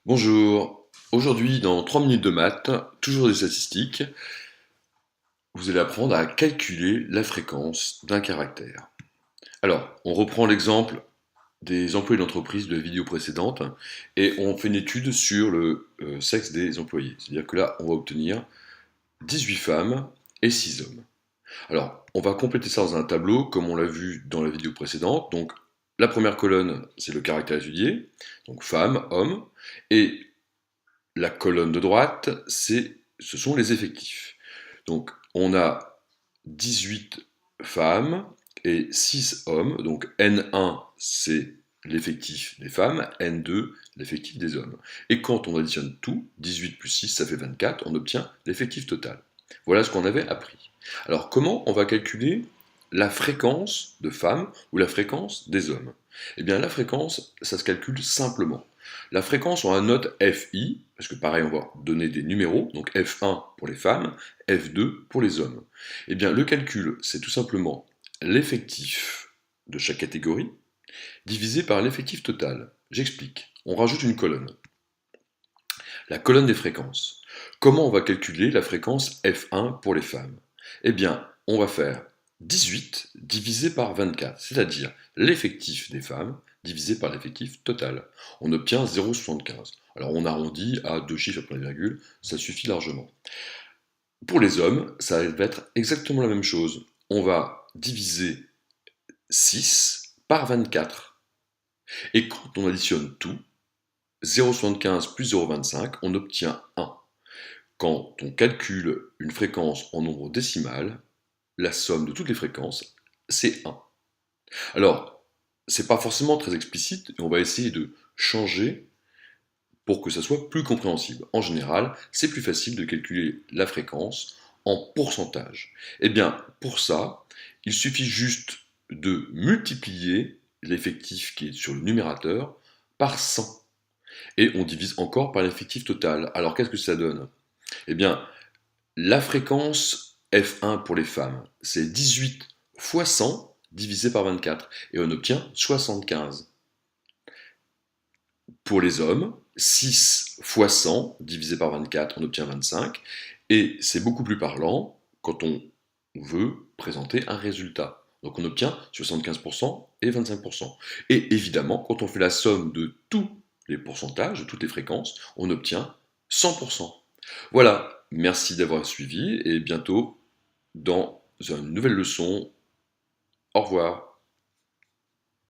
Bonjour, aujourd'hui dans 3 minutes de maths, toujours des statistiques, vous allez apprendre à calculer la fréquence d'un caractère. Alors, on reprend l'exemple des employés d'entreprise de la vidéo précédente et on fait une étude sur le sexe des employés. C'est-à-dire que là, on va obtenir 18 femmes et 6 hommes. Alors, on va compléter ça dans un tableau comme on l'a vu dans la vidéo précédente. Donc, la première colonne, c'est le caractère étudié, donc femmes, hommes, et la colonne de droite, ce sont les effectifs. Donc, on a 18 femmes et 6 hommes. Donc, N1, c'est l'effectif des femmes, N2, l'effectif des hommes. Et quand on additionne tout, 18 plus 6, ça fait 24, on obtient l'effectif total. Voilà ce qu'on avait appris. Alors, comment on va calculer la fréquence de femmes ou la fréquence des hommes? Eh bien, la fréquence, ça se calcule simplement. La fréquence, on la note FI, parce que pareil, on va donner des numéros, donc F1 pour les femmes, F2 pour les hommes. Eh bien, le calcul, c'est tout simplement l'effectif de chaque catégorie divisé par l'effectif total. J'explique. On rajoute une colonne. La colonne des fréquences. Comment on va calculer la fréquence F1 pour les femmes? Eh bien, on va faire 18 divisé par 24, c'est-à-dire l'effectif des femmes divisé par l'effectif total. On obtient 0,75. Alors on arrondit à deux chiffres après la virgule, ça suffit largement. Pour les hommes, ça va être exactement la même chose. On va diviser 6 par 24. Et quand on additionne tout, 0,75 plus 0,25, on obtient 1. Quand on calcule une fréquence en nombre décimal, la somme de toutes les fréquences, c'est 1. Alors, c'est pas forcément très explicite, et on va essayer de changer pour que ça soit plus compréhensible. En général, c'est plus facile de calculer la fréquence en pourcentage. Eh bien, pour ça, il suffit juste de multiplier l'effectif qui est sur le numérateur par 100. Et on divise encore par l'effectif total. Alors qu'est-ce que ça donne? Eh bien, la fréquence F1 pour les femmes, c'est 18 fois 100 divisé par 24, et on obtient 75. Pour les hommes, 6 fois 100 divisé par 24, on obtient 25, et c'est beaucoup plus parlant quand on veut présenter un résultat. Donc on obtient 75% et 25%. Et évidemment, quand on fait la somme de tous les pourcentages, de toutes les fréquences, on obtient 100%. Voilà, merci d'avoir suivi et bientôt dans une nouvelle leçon. Au revoir.